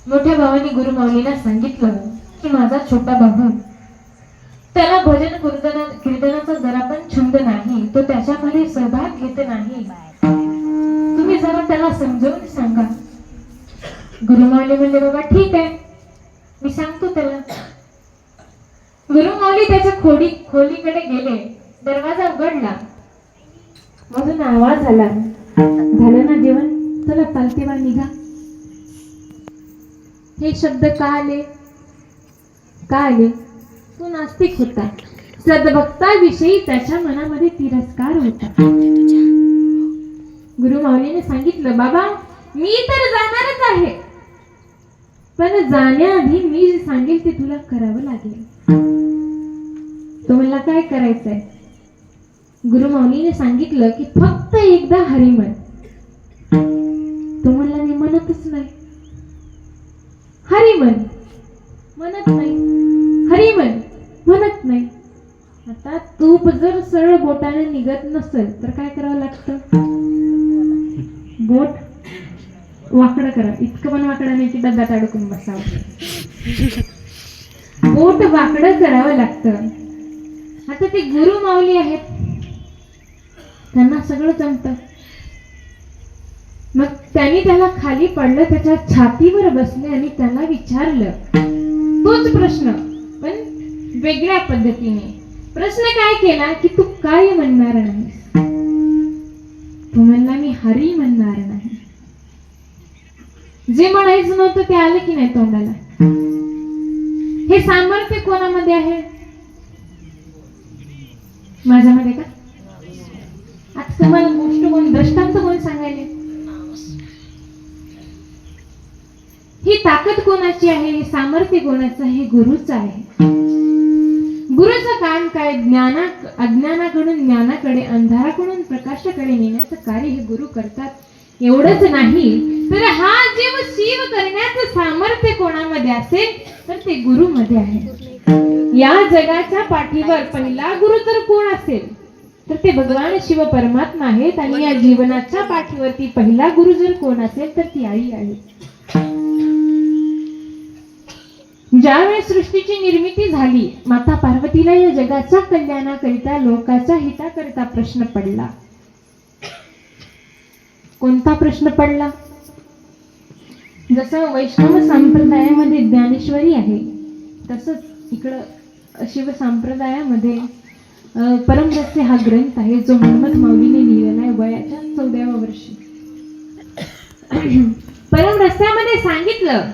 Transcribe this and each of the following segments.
मोठ्या भावाने गुरुमाऊलीला सांगितलं की माझा छोटा भाऊ त्याला भजन कीर्तनाचा जरा पण छंद नाही, तो त्याच्यामध्ये सहभाग घेत नाही, तुम्ही जरा त्याला समजावून सांगा. गुरुमाऊली म्हणले बाबा ठीक आहे, मी सांगतो त्याला. गुरुमाऊली त्याच्या खोलीकडे गेले. दरवाजा उघडला, मधून आवाज आला, झालं ना जेवण, चला चालते बा निघा. हे शब्द का आले? तो नास्तिक होता. सद्भक्ताविषयी त्याच्या मनामध्ये तिरस्कार होता. गुरुमाऊलीने सांगितलं बाबा मी तर जाणारच आहे, पण जाण्याआधी मी जे सांगेल ते तुला करावं लागेल. तुम्हाला काय करायचंय? गुरुमाऊलीने सांगितलं की फक्त एकदा हरी म्हण. तुम्हाला मी म्हणतच नाही, हरी म्हण म्हणत नाही, हरी म्हण म्हणत नाही. आता तूप जर सरळ बोटाने निघत नसेल तर काय करावं लागतं? बोट वाकडं करा. इतकं पण वाकडं नाही की डब्यात अडकून बसावं. बोट वाकडं करावं लागतं. आता ते गुरुमाऊली आहेत, त्यांना सगळं जमतं. मग त्यांनी त्याला खाली पडलं, त्याच्या छातीवर बसले आणि त्याला विचारलं तोच प्रश्न पण वेगळ्या पद्धतीने. प्रश्न काय केला की तू काय म्हणणार नाही? तो म्हणला मी हरी म्हणणार नाही. जे म्हणायचं नव्हतं ते आलं की नाही तोंडाला? हे सामर्थ्य कोणामध्ये आहे? माझ्यामध्ये का? आता तुम्हाला गोष्ट कोण, दृष्टांत कोण सांगायले? ही ताकद कोणाची आहे? हे सामर्थ्य कोणाचं आहे? गुरुचं आहे. गुरुचं काम काय? अज्ञानाकडून ज्ञानाकडे, अंधाराकडून प्रकाशाकडे नेण्याचं कार्य हे गुरु करतात. एवढंच नाही तर हा जीव शिव करण्याचं सामर्थ्य कोणामध्ये असेल तर ते गुरुमध्ये आहे. या जगाच्या पाठीवर पहिला गुरु तर कोण असेल तर ते भगवान शिव परमात्मा आहेत. आणि या जीवनाच्या पाठीवरती पहिला गुरु जर कोण असेल तर ती आई आहे. ज्यावेळेस सृष्टीची निर्मिती झाली, माता पार्वतीला या जगाच्या कल्याणाकरिता, लोकांच्या हिताकरिता प्रश्न पडला. कोणता प्रश्न पडला? जसं वैष्णव संप्रदायामध्ये ज्ञानेश्वरी आहे, तसंच इकडं शिव संप्रदायामध्ये परमरहस्य हा ग्रंथ आहे, जो मोहम्मद मौलीने लिहिलेला आहे वयाच्या 14व्या वर्षी. परमरहस्यामध्ये सांगितलं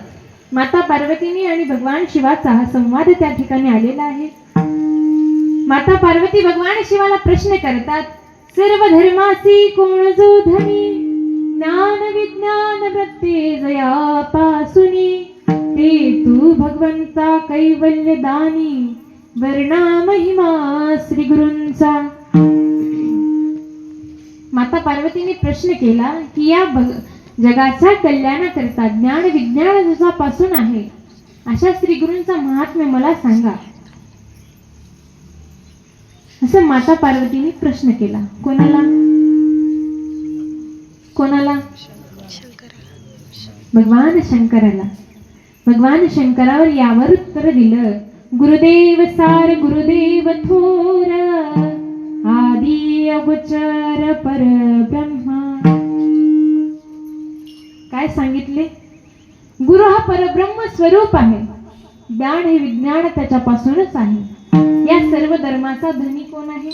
माता पार्वतीने आणि भगवान शिवाचा हा संवाद त्या ठिकाणी आलेला आहे. माता पार्वती भगवान शिवाला प्रश्न करतात, सर्व धर्मासी कोण जो धनी, ज्ञान विज्ञान प्रत्ये जयापासुनी, ते तू भगवंता कैवल्य दानी, वर्णा महिमा श्री गुरूंचा. माता पार्वतीने प्रश्न केला की या जगाच्या कल्याणाकरिता ज्ञान विज्ञान जसापासून आहे अशा श्री गुरूंचा महात्म्य मला सांगा. असं माता पार्वतीने प्रश्न केला. कोणाला? भगवान शंकराला. भगवान शंकरावर यावर उत्तर दिलं, गुरुदेव सार गुरुदेव थोर, आदि अगोचर परब्रह्मा. काय सांगितले? गुरु हा परब्रह्म स्वरूप आहे. ज्ञान हे विज्ञान त्याच्यापासूनच आहे. या सर्व धर्माचा धनी कोण आहे?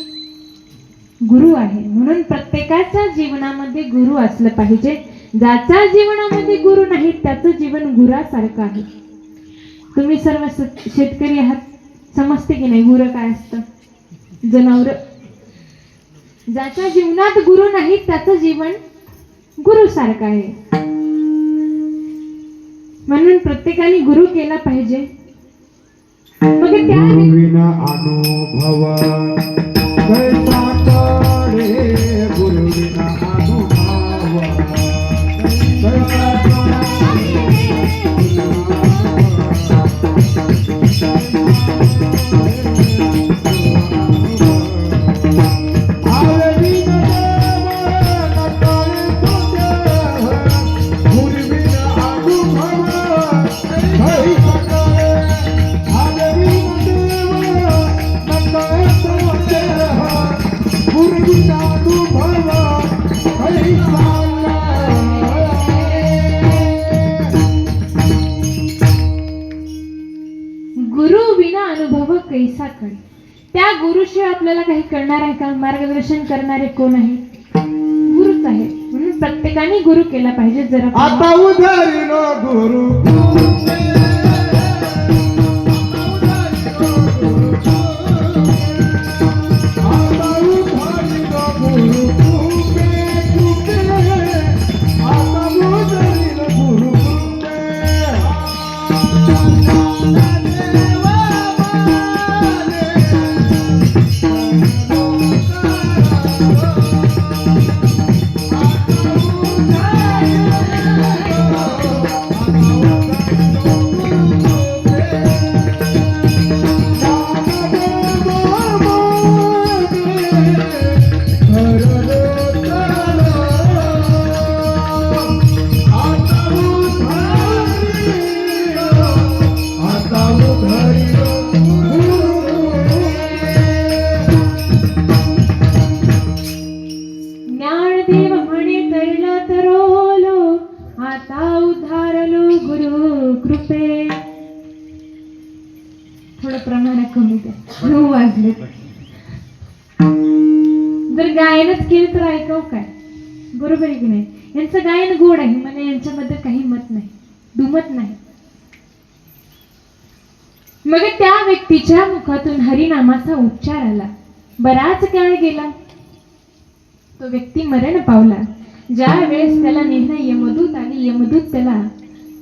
गुरु आहे. म्हणून प्रत्येकाच्या जीवनामध्ये गुरु असलं पाहिजे. ज्याच्या जीवनामध्ये गुरु नाही त्याचं जीवन गुरासारखं आहे. तुम्ही सर्व शेतकरी आहात, समजते की नाही गुरं काय असतं? जनावर. ज्याच्या जीवनात गुरु नाही त्याचं जीवन गुरु सारखं आहे. म्हणून प्रत्येकाने गुरु केला पाहिजे. मग त्या गुरुविना अनुभव कैसा काढे, गुरुविना अनुभव कैसा काढे. त्या गुरुशिवाय आपल्याला काही करणार आहे का? मार्गदर्शन करणारे कोण आहे? गुरुच आहे. म्हणून प्रत्येकाने गुरु केला पाहिजे. जर आपण आता उधारिलो गुरु ज्ञानदेव म्हणे तरला तरोलो, आता उद्धारलो गुरु कृपे. थोडं प्रमाण कमी द्या. 9 वाजले. जर गायनच केलं तर ऐकाव काय? बरोबर आहे की नाही? यांचं गायन गोड आहे, मला यांच्याबद्दल काही मत नाही, दुमत नाही. मग त्या व्यक्तीच्या मुखातून हरिनामाचा उच्चार आला. बराच काळ गेला, तो व्यक्ती मरण पावला. ज्या वेळेस त्याला नेहला यमदूत आली, यमदूत त्याला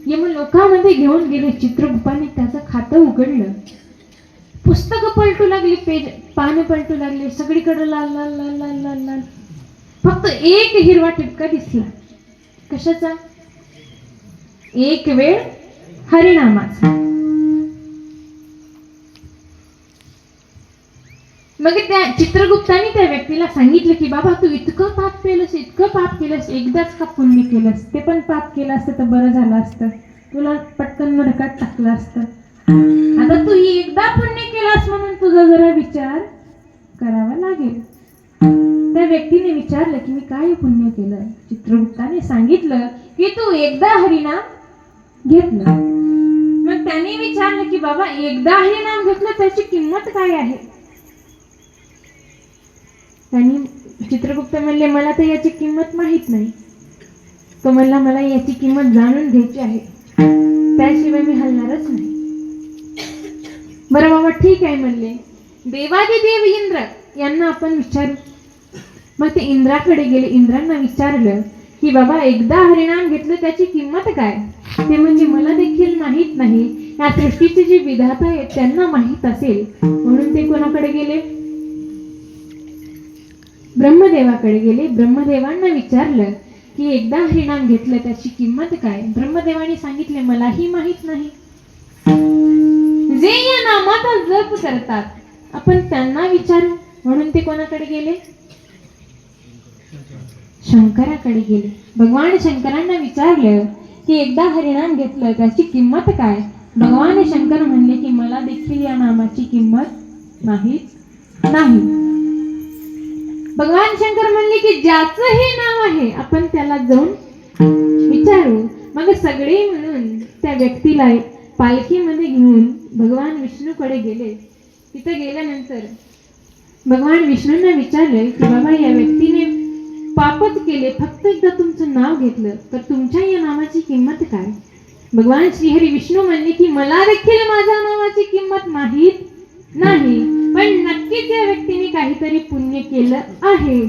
यमलोकामध्ये घेऊन गेले. चित्रगुप्ताने त्याचं खातं उघडलं. पुस्तकं पलटू लागली, पानं पलटू लागले. सगळीकडे लाल लाल लाल लाल लाल लाल. फक्त एक हिरवा ठिपका दिसला. कशाचा? एक वेळ हरिनामाचा. मग त्या चित्रगुप्ताने त्या व्यक्तीला सांगितलं की बाबा, तू इतकं पाप केलंस, इतकं पाप केलंस, एकदाच का पुण्य केलंस? ते पण पाप केलं असतं तर बरं झालं असतं, तुला पटकन नरकात टाकलं असतं. आता तू एकदा पुण्य केलास म्हणून तुझा जरा विचार करावा लागेल. त्या व्यक्तीने विचारलं की मी काय पुण्य केलं? चित्रगुप्ताने सांगितलं की तू एकदा हरिनाम घेतलं. मग त्याने विचारलं की बाबा, एकदा हरिनाम घेतलं त्याची किंमत काय आहे? त्यांनी चित्रगुप्त म्हणले, मला तर याची किंमत माहित नाही. तो म्हणला, मला याची किंमत जाणून घ्यायची आहे, त्याशिवाय मी हलणारच नाही. बरं बाबा, ठीक आहे म्हणले. देवादी देव इंद्र यांना आपण विचारू. मग ते इंद्राकडे गेले. इंद्रांना विचारलं की बाबा, एकदा हरिनाम घेतलं त्याची किंमत काय? ते म्हणजे मला देखील माहित नाही. या सृष्टीचे जे विधाता आहेत त्यांना माहित असेल. म्हणून ते कोणाकडे गेले? ब्रह्मदेवाकडे गेले. ब्रह्मदेवांना विचारलं की एकदा हरिनाम घेतलं त्याची किंमत काय? ब्रह्मदेवाने सांगितले, मलाही माहित नाही. जे या नामाचा जप करतात आपण त्यांना विचारू. म्हणून ते कोणाकडे गेले? शंकराकडे गेले. भगवान शंकरांना विचारलं की एकदा हरिनाम घेतलं त्याची किंमत काय? भगवान शंकर म्हणले की मला देखील या नामाची किंमत माहित नाही. भगवान शंकर म्हणले की ज्याचं हे नाव आहे आपण त्याला जाऊन विचारू. मग सगळे मिळून त्या व्यक्तीला पालखीमध्ये घेऊन भगवान विष्णूकडे गेले. तिथे गेल्यानंतर भगवान विष्णूंना विचारले की बाबा, या व्यक्तीने पापच केले, फक्त एकदा तुमचं नाव घेतलं तर तुमच्या या नावाची किंमत काय? भगवान श्रीहरी विष्णू म्हणले की मला देखील माझ्या नावाची किंमत माहीत नाही, पण नक्कीच या व्यक्तीने काहीतरी पुण्य केलं आहे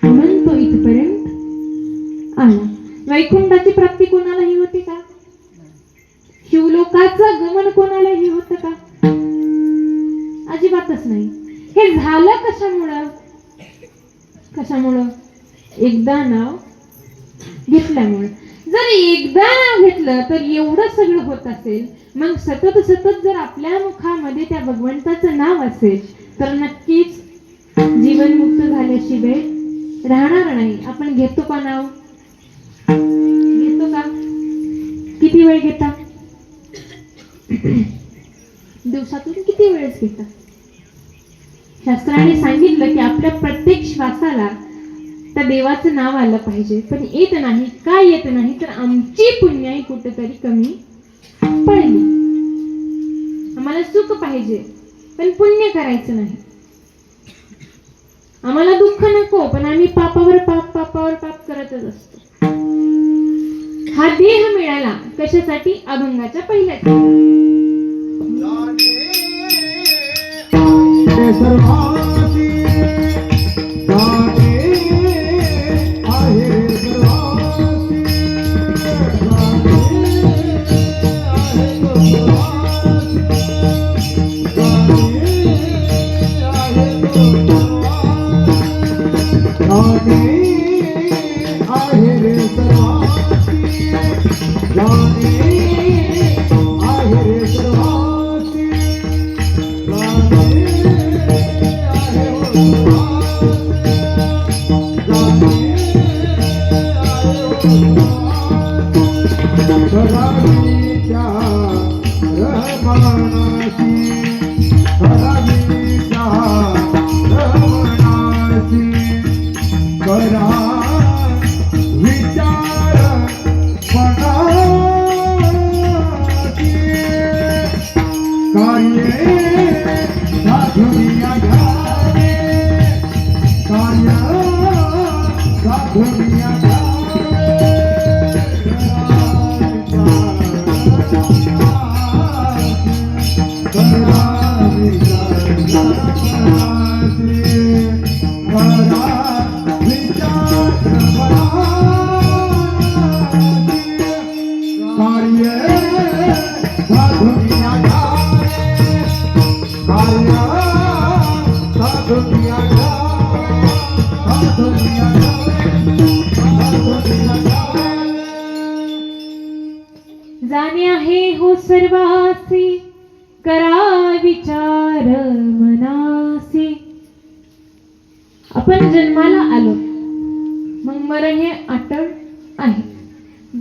म्हणून तो इथपर्यंत आला. वैकुंठाची प्राप्ती कोणालाही होती का? शिवलोकाचं गमन कोणालाही होतं का? अजिबातच नाही. हे झालं कशामुळं? एकदा नाव घेतल्यामुळे. जर एकदा नाव घेतलं तर एवढं सगळं होत असेल, मग सतत जर आपल्या मुखामध्ये त्या भगवंताचं नाव असेल तर नक्कीच जीवनमुक्त झाल्याशिवाय राहणार नाही. आपण घेतो का नाव? घेतो का? किती वेळ घेता? दिवसातून किती वेळेस घेता? शास्त्राने सांगितलं की आपल्या प्रत्येक श्वासाला त्या देवाचं नाव आलं पाहिजे. पण येत नाही. का येत नाही? तर आमची पुण्याई कुठेतरी कमी पडली. आम्हाला सुख पाहिजे पण पुण्य करायचं नाही. आम्हाला दुःख नको, पण आम्ही पापावर पाप करतच असतो. हा देह मिळाला कशासाठी? अभंगाच्या पहिल्या ते सर्वांची जाणे आहे सर्वांची जाणे आहे रे सर्वांची जाणे आहे रे सर्वांची करावीच्या रहमानाची करावीच्या रहमानाची करा विचार मनाची कार्ये साधुनिया घ्यावे कार्य साधुनिया जाणे आहे हो सर्वासी, करा विचार मनासी. आपण जन्माला आलो, मग मरण हे अटळ आहे.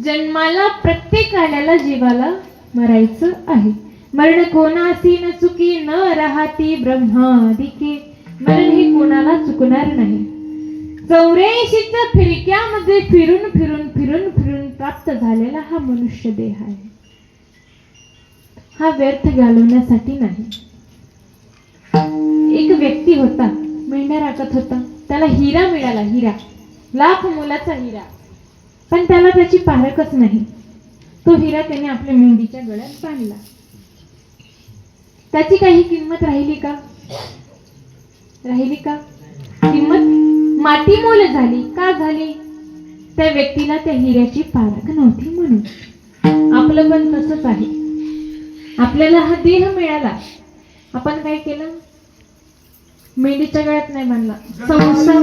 जन्माला प्रत्येक आल्याला जीवाला मरायचं आहे. मरण कोणासी न चुकी न राहती ब्रह्मादिके. मरण हे कोणाला चुकणार नाही. 84च्या फिरक्यामध्ये फिरून फिरून फिरून फिरून प्राप्त झालेला हा मनुष्य देह आहे. हा व्यर्थ घालवण्यासाठी नाही. एक व्यक्ती होता, मेंढ्या राखत होता. त्याला हिरा मिळाला, हिरा, लाख मोलाचा हिरा, पण त्याला त्याची पारखच नाही. तो हिरा त्याने आपल्या मेंढीच्या गळ्यात बांधला. त्याची काही किंमत राहिली का? राहिली का किंमत? माती मोल झाली. का झाली? त्या व्यक्तीला त्या हिऱ्याची पारख नव्हती म्हणून. आपलं पण तसंच आहे. आपल्याला हा देह मिळाला, आपण काय केलं? मेंढीच्या गळ्यात नाही बांधला. संसार